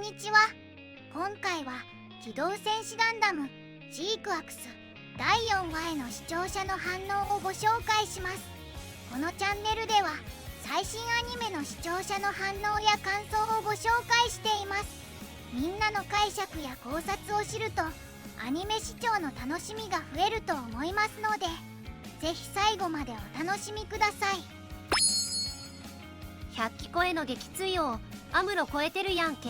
にちは。今回は機動戦士ガンダムジークアクス第4話への視聴者の反応をご紹介します。このチャンネルでは最新アニメの視聴者の反応や感想をご紹介しています。みんなの解釈や考察を知るとアニメ視聴の楽しみが増えると思いますので、ぜひ最後までお楽しみください。100期超えの撃墜王アムロ超えてるやんけ。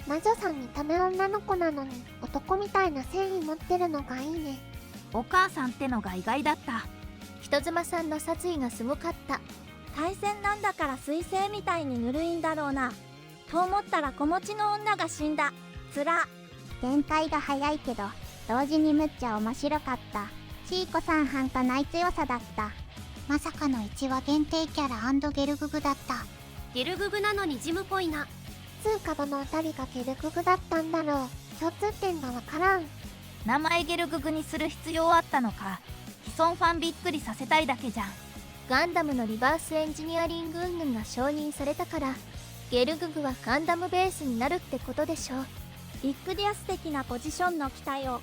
魔女さん見た目女の子なのに男みたいな繊維持ってるのがいいね。お母さんってのが意外だった。人妻さんの殺意がすごかった。対戦なんだから彗星みたいにぬるいんだろうなと思ったら子持ちの女が死んだ。つら。展開が早いけど同時にむっちゃ面白かった。チーコさん半端ない強さだった。まさかの1話限定キャラ&ゲルググだった。ゲルググなのにジムっぽいな。通貨どのあたりがゲルググだったんだろう。共通点がわからん。名前ゲルググにする必要あったのか。既存ファンびっくりさせたいだけじゃん。ガンダムのリバースエンジニアリング云々が承認されたからゲルググはガンダムベースになるってことでしょう。ビッグディアス的なポジションの機体を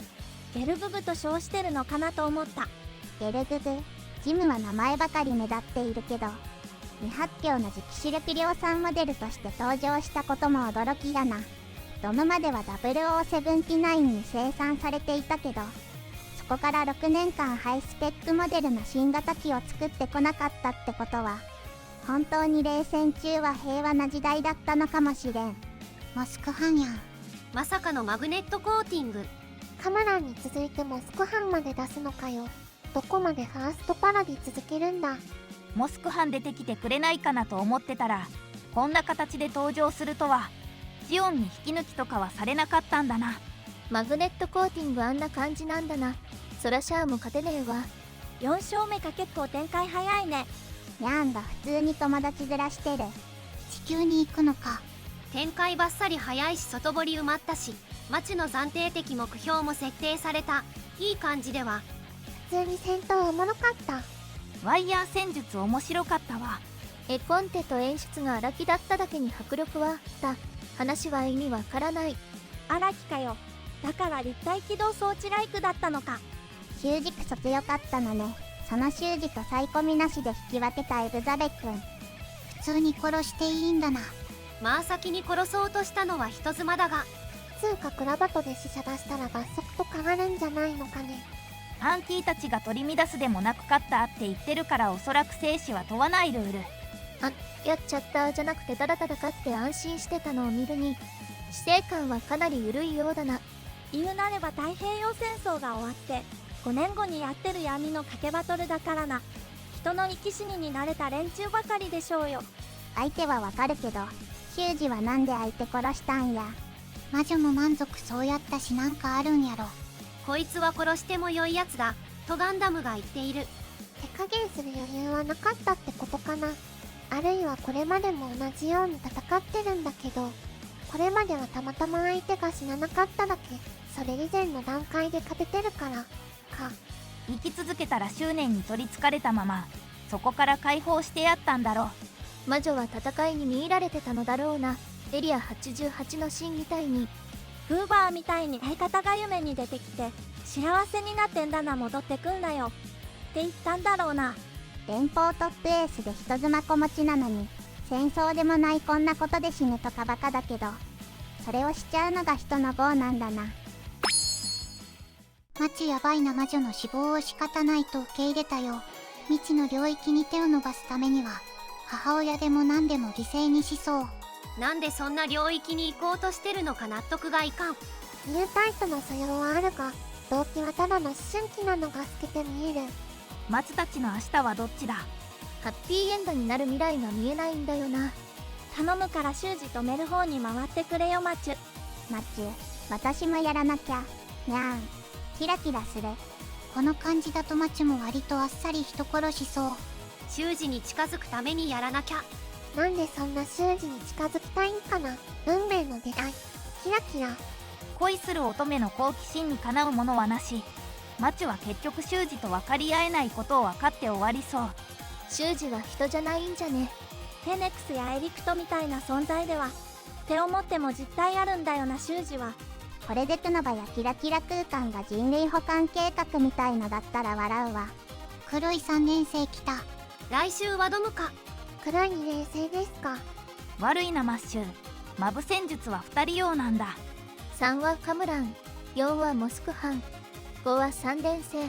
ゲルググと称してるのかなと思った。ゲルググ、ジムは名前ばかり目立っているけど未発表の次期主力量産モデルとして登場したことも驚きだな。ドムまでは0079に生産されていたけどそこから6年間ハイスペックモデルの新型機を作ってこなかったってことは本当に冷戦中は平和な時代だったのかもしれん。モスクハンやん。まさかのマグネットコーティング。カマランに続いてモスクハンまで出すのかよ。どこまでファーストパラディ続けるんだ。モスク班出てきてくれないかなと思ってたらこんな形で登場するとは。ジオンに引き抜きとかはされなかったんだな。マグネットコーティングあんな感じなんだな。ソラシャアも勝てねえわ。4勝目か結構展開早いね。ニャンが普通に友達面してる。地球に行くのか。展開バッサリ早いし外堀埋まったし街の暫定的目標も設定された。いい感じでは。普通に戦闘おもろかった。ワイヤー戦術面白かったわ。絵コンテと演出が荒木だっただけに迫力はあった。話は意味わからない。荒木かよ。だから立体起動装置ライクだったのか。習字クソ強かったのね。その習字とサイコミなしで引き分けたエブザベ君。普通に殺していいんだな。まあ先に殺そうとしたのは人妻だが通貨クラバトで死者出したら罰則と変わるんじゃないのかね。ファンキーたちが取り乱すでもなく勝ったって言ってるからおそらく生死は問わないルール。やっちゃったじゃなくてただただ勝って安心してたのを見るに死生観はかなり緩いようだな。言うなれば太平洋戦争が終わって5年後にやってる闇の賭けバトルだからな。人の生き死にになれた連中ばかりでしょうよ。相手はわかるけど習字はなんで相手殺したんや。魔女も満足そうやったしなんかあるんやろ。こいつは殺しても良いやつだとガンダムが言っている。手加減する余裕はなかったってことかな。あるいはこれまでも同じように戦ってるんだけどこれまではたまたま相手が死ななかっただけ。それ以前の段階で勝ててるからか。生き続けたら執念に取りつかれたままそこから解放してやったんだろう。魔女は戦いに見入られてたのだろうな。エリア88のシーンみたいにフーバーみたいに相方が夢に出てきて幸せになってんだな戻ってくんなよって言ったんだろうな。連邦トップエースで人妻子持ちなのに戦争でもないこんなことで死ぬとかバカだけどそれをしちゃうのが人の業なんだな。マチやばいな。魔女の死亡を仕方ないと受け入れたよ。未知の領域に手を伸ばすためには母親でも何でも犠牲にしそう。なんでそんな領域に行こうとしてるのか納得がいかん。ニュータイプの素養はあるが動機はただの思春期なのが透けて見える。松たちの明日はどっちだ。ハッピーエンドになる未来が見えないんだよな。頼むから習字止める方に回ってくれよマチュ。マチュ、私もやらなきゃ。にゃーん、キラキラする。この感じだとマチも割とあっさり人殺しそう。習字に近づくためにやらなきゃ。なんでそんな習字に近づきたいんかな。運命の出会い。キラキラ。恋する乙女の好奇心にかなうものはなし。マチは結局習字と分かり合えないことを分かって終わりそう。習字は人じゃないんじゃね。フェネクスやエリクトみたいな存在ではって思っても実態あるんだよな修二は。これでクノバやキラキラ空間が人類保管計画みたいのだったら笑うわ。黒い3年生来た。来週はドムか。黒い2年生ですか。悪いなマッシュ。マブ戦術は2人用なんだ。3はカムラン、4はモスクハン、5は3年生。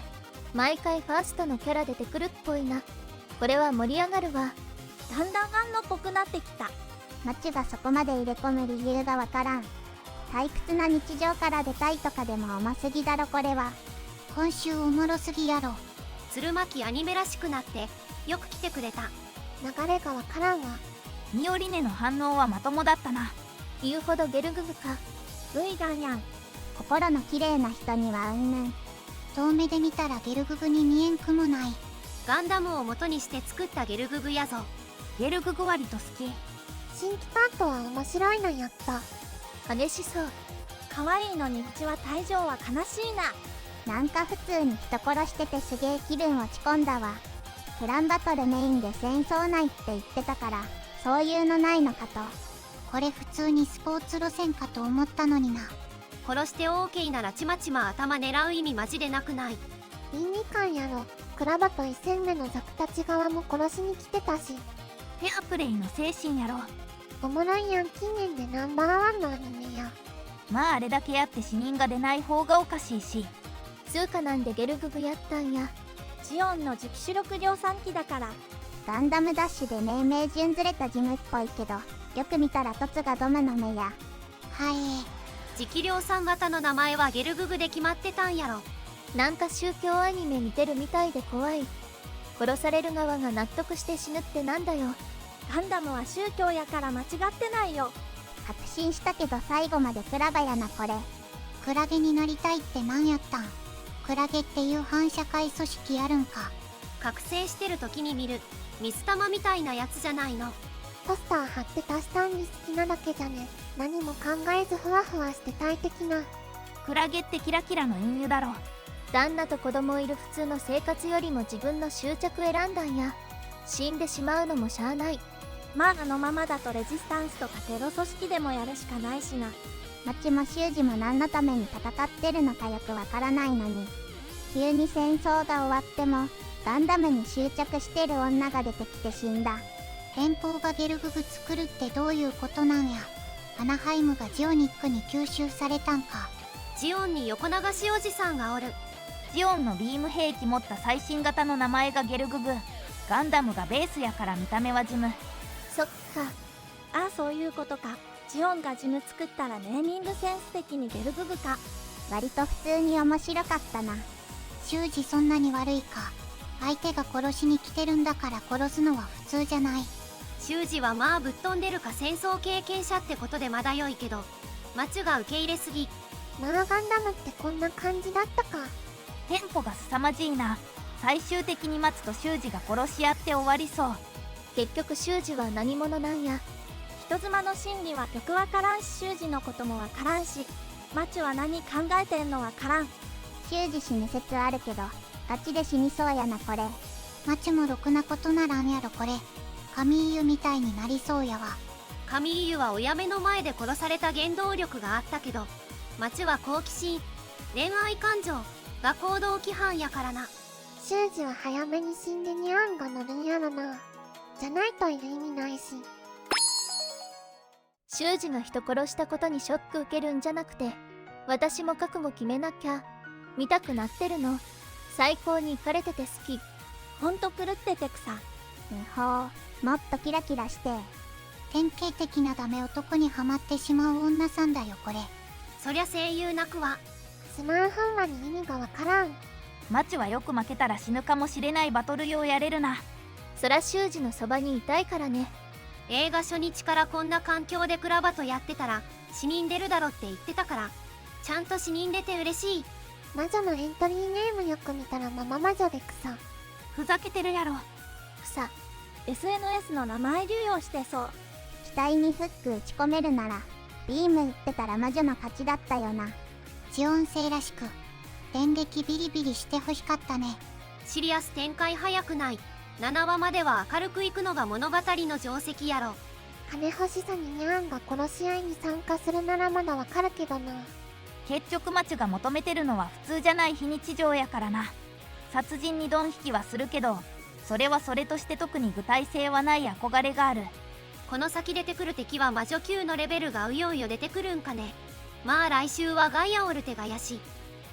毎回ファーストのキャラ出てくるっぽいな。これは盛り上がるわ。だんだん反応っぽくなってきた。マチがそこまで入れ込む理由がわからん。退屈な日常から出たいとかでも甘すぎだろこれは。今週おもろすぎやろ。鶴巻アニメらしくなってよく来てくれた。流れがわからんわ。ミオリネの反応はまともだったな。言うほどゲルググか。 V だにゃん。心の綺麗な人にはうんぬん。遠目で見たらゲルググに見えんくもない。ガンダムを元にして作ったゲルググやぞ。ゲルググ割と好き。新規パッドは面白いのやった。激しそう。可愛いのにうちは退場は悲しいな。なんか普通に人殺しててすげえ気分落ち込んだわ。クランバトルメインで戦争ないって言ってたからそういうのないのかと。これ普通にスポーツ路線かと思ったのにな。殺して OK ならちまちま頭狙う意味マジでなくない？倫理観やろ。クラバと1戦目のザクたち側も殺しに来てたし。フェアプレイの精神やろ。おもろいやん。近年でナンバー1のアニメや。まああれだけやって死人が出ない方がおかしいし。通貨なんでゲルググやったんや。ジオンの磁気主力量産機だから。ガンダムダッシュで命名順ずれたジムっぽいけどよく見たらトツがドムの目や。はい磁気量産型の名前はゲルググで決まってたんやろ。なんか宗教アニメ見てるみたいで怖い。殺される側が納得して死ぬってなんだよ。ガンダムは宗教やから間違ってないよ。確信したけど最後までクラバやなこれ。クラゲになりたいってなんやったん。クラゲっていう反社会組織あるんか。覚醒してる時に見る水玉みたいなやつじゃないの。ポスター貼って足したんに好きなだけじゃね。何も考えずふわふわして大的な。クラゲってキラキラの隠喩だろ。旦那と子供いる普通の生活よりも自分の執着選んだんや。死んでしまうのもしゃあない。まああのままだとレジスタンスとかテロ組織でもやるしかないしな。マチも修二も何のために戦ってるのかよくわからないのに急に戦争が終わってもガンダムに執着してる女が出てきて死んだ。連邦がゲルググ作るってどういうことなんや。アナハイムがジオニックに吸収されたんか。ジオンに横流しおじさんがおる。ジオンのビーム兵器持った最新型の名前がゲルググ。ガンダムがベースやから見た目はジム。そっか。ああそういうことか。ジオンがジム作ったらネーミングセンス的にゲルググか。割と普通に面白かったな。修二そんなに悪いか。相手が殺しに来てるんだから殺すのは普通じゃない。修二はまあぶっ飛んでるか戦争経験者ってことでまだ良いけどマチュが受け入れすぎ。まあガンダムってこんな感じだったか。テンポが凄まじいな。最終的に松と修二が殺し合って終わりそう。結局修二は何者なんや。人妻の心理はよくわからんし修二のこともわからんしマチュは何考えてんのわからん。修二死ぬ説あるけどガチで死にそうやなこれ。マチもろくなことならんやろこれ。神湯みたいになりそうやわ。神湯は親目の前で殺された原動力があったけどマチュは好奇心恋愛感情が行動規範やからな。修二は早めに死んでニャンが乗るんやろな。じゃないといる意味ないし。修二が人殺したことにショック受けるんじゃなくて私も覚悟決めなきゃ。見たくなってるの。最高にイカれてて好き。ほんと狂っててくさ。ほうもっとキラキラして。典型的なダメ男にはまってしまう女さんだよこれ。そりゃ声優泣くわ。スマーフン話に意味がわからん。マチはよく負けたら死ぬかもしれないバトル用やれるな。そら修二のそばにいたいからね。映画初日からこんな環境でクラバトやってたら死人出るだろって言ってたからちゃんと死人出て嬉しい。魔女のエントリーネームよく見たらママ魔女で草。ふざけてるやろ。草 SNS の名前流用してそう。機体にフック打ち込めるならビーム打ってたら魔女の勝ちだったよな。ジオン星らしく電撃ビリビリしてほしかったね。シリアス展開早くない。7話までは明るくいくのが物語の定石やろ。金欲しさにニャンが殺し合いに参加するならまだわかるけどな。結局マチュが求めてるのは普通じゃない非日常やからな。殺人にドン引きはするけど、それはそれとして特に具体性はない憧れがある。この先出てくる敵は魔女級のレベルがうようよ出てくるんかね。まあ来週はガイアオルテがやし。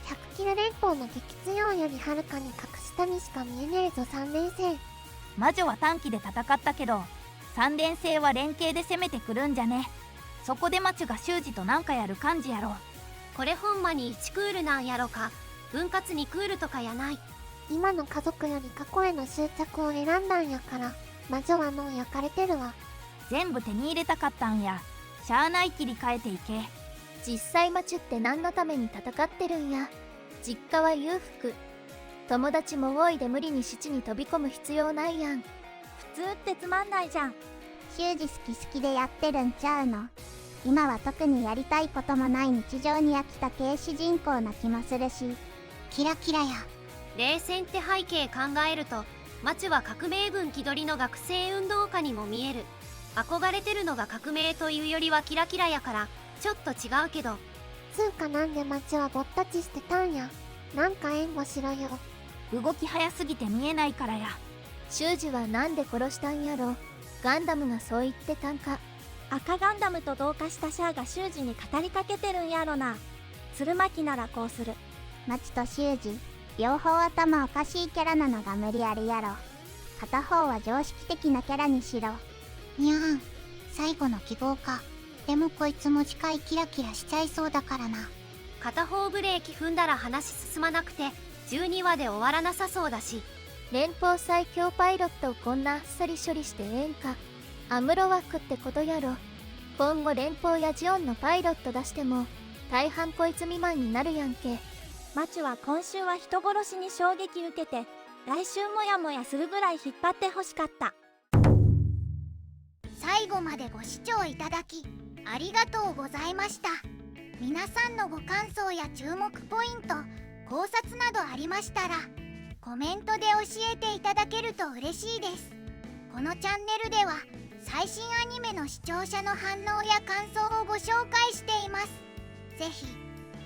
100キル連邦の激強よりはるかに格下にしか見えねえぞ3連戦。魔女は短期で戦ったけど、三連星は連携で攻めてくるんじゃね。そこでマチュが修二となんかやる感じやろ。これほんまに1クールなんやろか、分割2クールとかやない。今の家族より過去への執着を選んだんやから、魔女はもう焼かれてるわ。全部手に入れたかったんや。しゃあない切り替えていけ。実際マチュって何のために戦ってるんや。実家は裕福。友達も多いで無理に七に飛び込む必要ないやん。普通ってつまんないじゃん。修二好き好きでやってるんちゃうの。今は特にやりたいこともない日常に飽きた軽主人公な気もするし、キラキラや。冷戦って背景考えると、マチュは革命軍気取りの学生運動家にも見える。憧れてるのが革命というよりはキラキラやから、ちょっと違うけど。つうかなんで町はぼったちしてたんや。なんか援護しろよ。動き早すぎて見えないからや。修二はなんで殺したんやろ。ガンダムがそう言ってたんか。赤ガンダムと同化したシャアが修二に語りかけてるんやろな。鶴巻ならこうする。マチと修二両方頭おかしいキャラなのが無理あるやろ。片方は常識的なキャラにしろ。にゃん、最後の希望か。でもこいつも次回キラキラしちゃいそうだからな。片方ブレーキ踏んだら話進まなくて、12話で終わらなさそうだし。連邦最強パイロットをこんなあっさり処理してええんか。アムロ枠ってことやろ。今後連邦やジオンのパイロット出しても大半こいつ未満になるやんけ。マチュは今週は人殺しに衝撃受けて、来週もやもやするぐらい引っ張ってほしかった。最後までご視聴いただきありがとうございました。皆さんのご感想や注目ポイント、考察などありましたらコメントで教えていただけると嬉しいです。このチャンネルでは最新アニメの視聴者の反応や感想をご紹介しています。ぜひ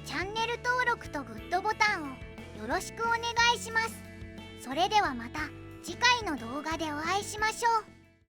チャンネル登録とグッドボタンをよろしくお願いします。それではまた次回の動画でお会いしましょう。